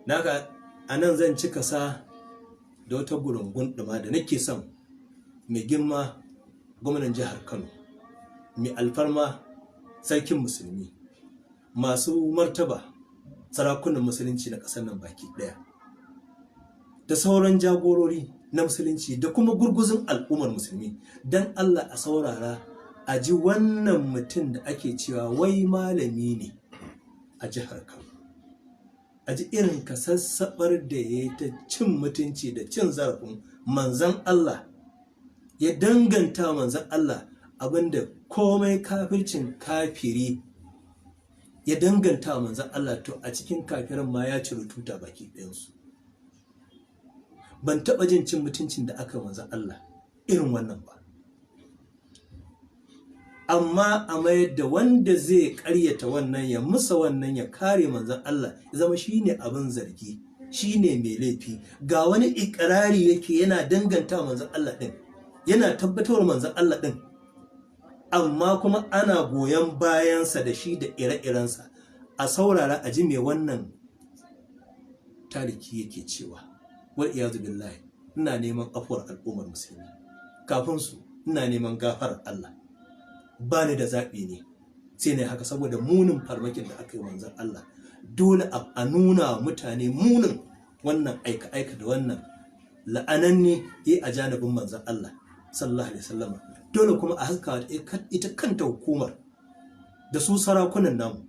naka anan zan cika sa da wata gurungun ɗuma da nake son mai girma gwamnan jihar Kano, mai alfarma sarkin musulmi, masu martaba sarakunan musulunci na ƙasar nan baki ɗaya, da sauran jagorori na musulunci da kuma gurguzun al'ummar musulmi, don Allah a saurara a ji wannan mutum da ake cewa wai malami ne a jihar Kano, a ji irin kasassabar da ya yi ta cin mutunci da cin zarafin manzan Allah, ya danganta manzan Allah abinda komai kafircin kafiri ya danganta manzan Allah, to a cikin kafirin ma ya ciri tuta baki ɗayansu. Ban taɓa jin cin mutuncin da aka manzan Allah irin wannan ba, amma a mayar da wanda zai ƙaryata wannan, ya musa wannan, ya kare manzan Allah, ya zama shine abin zargi, shine mai laifi. Ga wani ikirari yake yana danganta manzan Allah ɗin, yana tabbatar manzan Allah ɗin, amma kuma ana goyon bayansa da shi da ire-irensa. A saurara a ji mai wannan tariki yake cewa, wal iyazu billahi, ina neman afuwar al'ummar musulmi, kafin su ina neman gafarar Allah, ba ni da zaɓi ne sai ne haka, saboda munin farmakin da aka yi manzan Allah. Dole a nuna wa mutane munin wannan aika-aika da wannan la'ananne ya a janibin manzan Allah sallallahu alaihi wasallam. Dole kuma a haska ita kanta hukumar da su sarakunan namu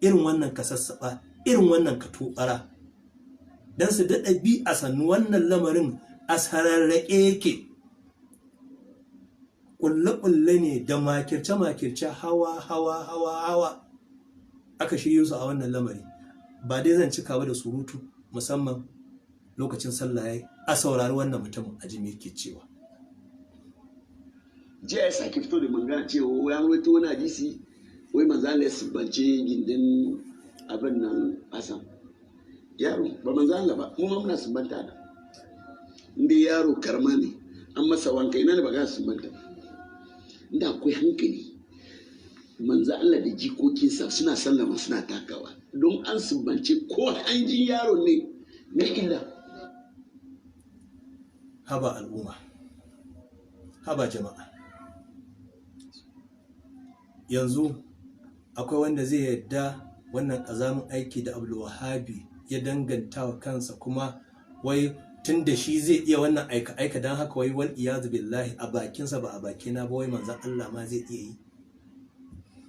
irin wannan kasassaba, irin wannan katobara, dan su daɗa bi a sannu wannan lamarin a sararraƙe yake. Ƙulle-ƙulle ne da makirce-makirce hawa aka shirye su a wannan lamari. Ba dai zan cika ba da surutu, musamman lokacin sallah yayi, a saurari wannan mutumin a jimi yake cewa. Jiya ya sake fito da magana cewa ya rawaito wani hadisi wai manzo Allah ya sumbance gindin abin nan Hassan. Yaro ba manzo Allah ba, mu ma muna sumbanta da. Inda yaro karma ne, an masa wanka, ina ne ba ga sumbanta. Inda akwai hankali, manzo Allah da jikokinsa suna sallama suna takawa, don an sumbance ko an ji yaro ne na illa. Haba al'umma, haba jama'a, yanzu akwai wanda zai yadda wannan ƙazamin aiki da Abdul Wahabi ya danganta wa kansa, kuma wai tun da shi zai iya wannan aika-aika, don haka wai wal iyazu billahi a bakinsa ba a bakina ba, wai manzan Allah ma zai iya yi,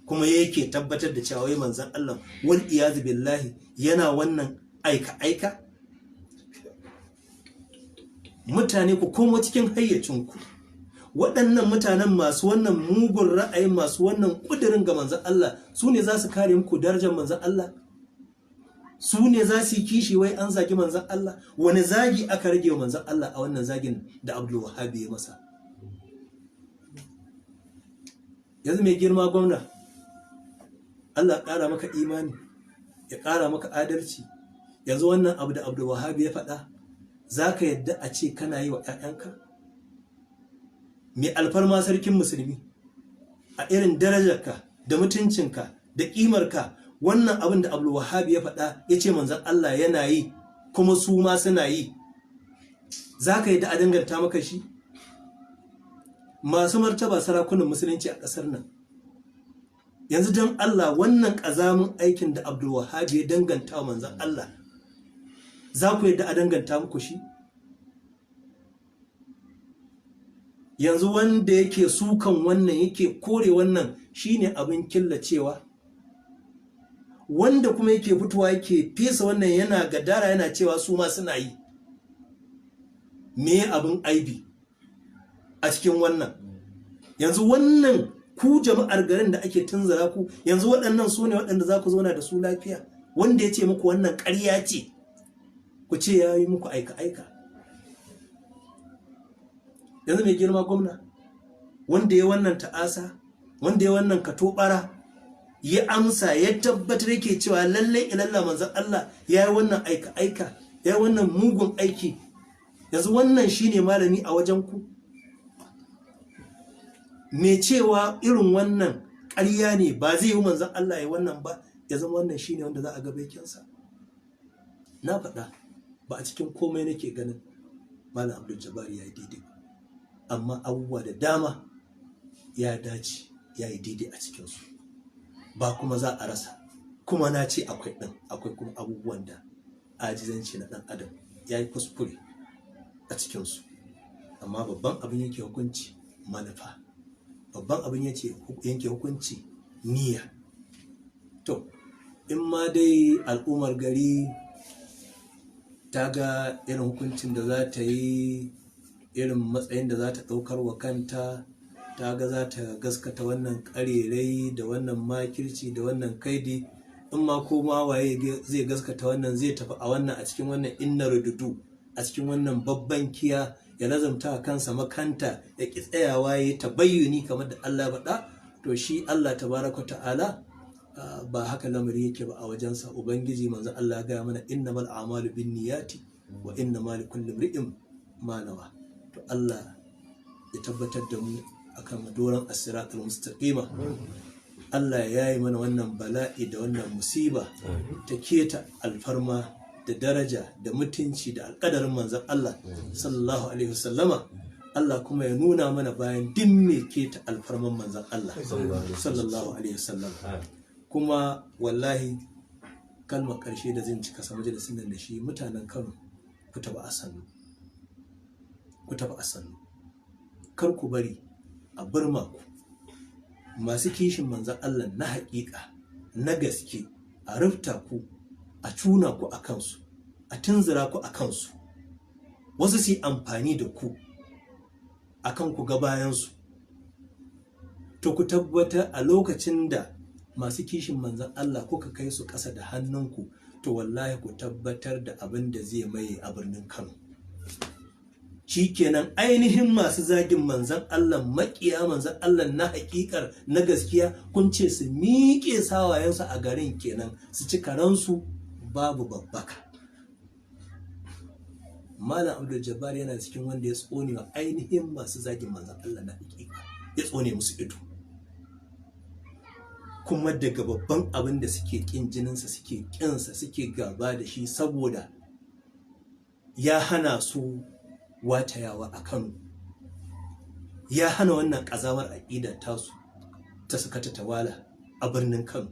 kuma yake tabbatar da cewa wai manzan Allah wal iyazu billahi yana wannan aika-aika. Mutane ku komo cikin hayyacinku. Waɗannan mutanen masu wannan mugun ra'ayi, masu wannan ƙudurin ga manzan Allah, su ne za su kare muku darajar manzan Allah? Su ne za su yi kishi wai an zagi manzan Allah? Wani zagi aka rage wa manzan Allah a wannan zagin da Abdul Wahabi ya masa? Yanzu mai girma gwamna, Allah ƙara maka imani, ya ƙara maka adalci. Yanzu wannan abu da Abdul Wahabi ya faɗa, za ka yadda a ce kana yi wa 'ya'yanka? Mai alfarma sarkin musulmi, a irin darajarka da mutuncinka da ƙimarka, wannan abin da Abdul Wahabi ya faɗa, ya ce manzan Allah yana yi kuma su ma suna yi, za ka yadda a danganta maka shi? Masu martaba sarakunan musulunci a ƙasar nan, yanzu don Allah wannan ƙazamin aikin da Abdul Wahabi ya danganta wa manzan Allah, za ku yadda a danganta muku shi? Yanzu wanda yake sukan wannan, yake kore wannan, shine abin killacewa. Wanda kuma yake fitowa yake fesa wannan, yana gadara, yana cewa su ma suna yi. Me abin aibi a cikin wannan? Yanzu wannan ku jama'ar garin da ake tunzura ku, yanzu waɗannan su ne waɗanda za ku zauna da su lafiya? Wanda ya ce muku wannan ƙarya ce, ku ce ya yi muku aika-aika. Yanzu mai girma gwamna, wanda ya wannan ta'asa, wanda ya wannan katobara, ya amsa, ya tabbatar yake cewa lallai ilalla manzan Allah ya yi wannan aika-aika, ya yi wannan mugun aiki, yanzu wannan shine malami a wajen ku? Me cewa irin wannan ƙarya ne, ba zai yi manzan Allah ya wannan ba, ya zama wannan shine wanda za a ga baikinsa? na faɗa ba a cikin komai nake ganin Malam Abdul Jabbar ya yi daidai, amma abubuwa da dama ya dace ya yi daidai a cikinsu, ba kuma za a rasa. Kuma na ce akwai kuma abubuwan da ajizanci na ɗan adam ya yi kuskure a cikinsu, amma babban abin yake hukunci manufa, babban abin yanke hukunci niyya. To in ma dai al'ummar gari ta ga irin hukuncin da za ta yi, irin matsayin da za ta ɗaukar wa kanta, ta ga za ta gaskata wannan ƙarerai da wannan makirci da wannan kaidi, in ma koma waye zai gaskata wannan, zai tafi a wannan, a cikin wannan inna rududu, a cikin wannan babban kiya, ya lazamta a kansa makanta, ya ƙi tsayawa ya tabayyuni kamar da Allah faɗa. To shi Allah tabaraka ta'ala ba haka lamari yake ba a wajensa. Ubangiji manzo Allah ya gaya mana innamal a'malu binniyati wa innamal likulli imri'in ma nawa. To Allah ya tabbatar da mu akan doron as-siratal mustaqima. Allah ya yi mana wannan bala'i da wannan musiba ta keta alfarma da daraja da mutunci da alƙadarin manzon Allah sallallahu alaihi wasallama. Allah kuma ya nuna mana bayan din me keta alfarman manzon Allah sallallahu alaihi wasallam. Kuma wallahi kalmar ƙarshe da zan cika majalisin nan da shi, mutanen Kano ku tafi a sannu, ku tafi a sannu, kar ku bari a burma ku. Masu kishin manzon Allah na haƙiƙa na gaske a rufta ku, a cuna ku a kansu, a tunzura ku a kansu, wasu su yi amfani da ku akan ku ga bayansu. To ku tabbatar a lokacin da masu kishin manzon Allah kuka kai su ƙasa da hannunku, to wallahi ku tabbatar da abin da zai maye a birnin Kano. Shikenan ainihin masu zagin manzon Allah, maƙiya manzon Allah na haƙiƙar na gaskiya, kun ce su miƙe sawayensu a garin kenan, su ci karansu babu babbaka. Malam Abdul Jabbar yana cikin wanda ya tsone wa ainihin masu zagin manzon Allah na haƙiƙa, ya tsone musu ido. Kuma daga babban abin da suke ƙin jininsa, suke ƙinsa, suke gaba da shi saboda ya hana su watayawa a Kano, ya hana wannan ƙazamar aƙida tasu ta sakata tawala a birnin Kano.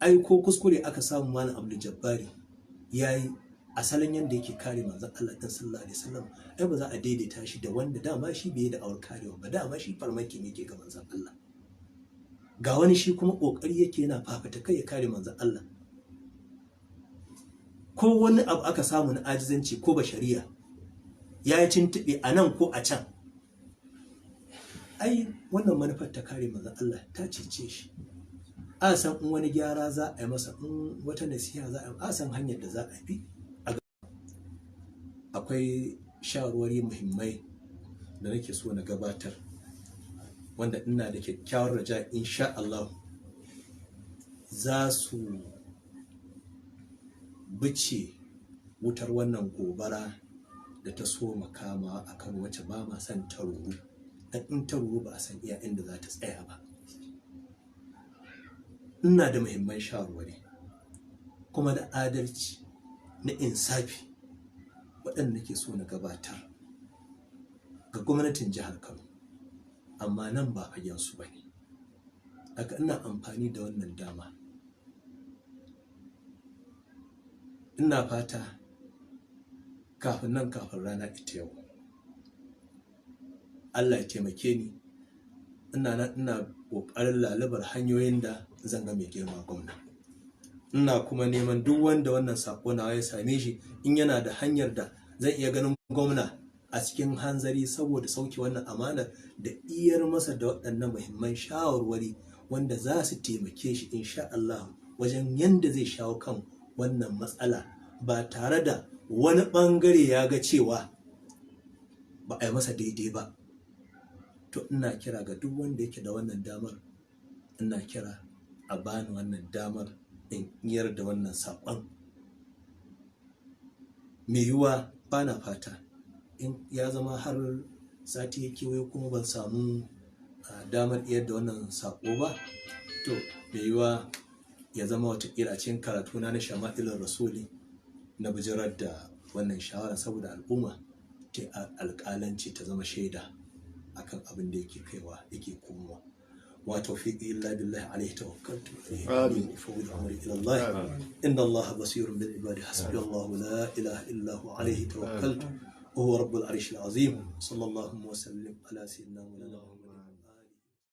Ai ko kuskure aka samu Malam Abdul Jabbari yayi asalin yanda yake kare manzon Allah ɗin sallallahu alaihi wasallam, ai ba za a daidaita shi da wanda dama shi bai da awar karewa ba, dama shi farmaki ne ke ga manzon Allah. Ga wani shi kuma kokari yake yana fafata kai ya kare manzon Allah. Ko wani abu aka samu na ajizanci ko bashariya ya yi tuntuɓe a nan ko a can, ai wannan manufar ta kare manzon Allah ta cece shi. A san in wani gyara za a yi masa, in wata nasiha za a yi, a san hanyar da za a bi. Akwai shawarwari muhimmai da nake so na gabatar, wanda ina da kyakkyawar raja insha Allah za su bice wutar wannan gobara da ta so makama a kan wacce ba ma san ta ruru, dan in ta ruru ba a san iya inda za ta tsaya ba. Ina da muhimman shawarwari kuma da adalci na insafi waɗanda nake so na gabatar ga gwamnatin jihar Kano, amma nan ba fagensu ba ne. Haka ina amfani da wannan dama, ina fata kafin rana ita yau Allah ya taimake ni, ina ƙoƙarin lalabar hanyoyin da zan ga mai girma gwamna. Ina kuma neman duk wanda wannan sako nawa ya same shi, in yana da hanyar da zan iya ganin gwamna a cikin hanzari saboda sauke wannan amanar da iyar masa da waɗannan muhimman shawarwari wanda za su taimake shi insha Allah wajen yanda zai shawo kan wannan matsala ba tare da wani ɓangare ya ga cewa ba a yi masa daidai ba. To ina kira ga duk wanda yake da wannan damar, ina kira a bani wannan damar in iyar da wannan saƙon. Mai yiwuwa ba na fata in ya zama har sati ya kewaye kuma ban samu damar iyar da wannan saƙo ba, to mai yiwuwa ya zama watakila a cikin karatuna na shama'ilin rasuli na bijirar da wannan shawara saboda al'umma ta alƙalanci ta zama shaida akan abin da yake kaiwa yake komowa. wa tawfiqi illa billahi alayhi tawakkaltu alayhi ufawwidu amri ila Allah inna Allah basirun bil ibadi hasbi Allah la ilaha illa hu alayhi tawakkaltu wa huwa rabbul arshil azim sallallahu wa sallim ala sayyidina wa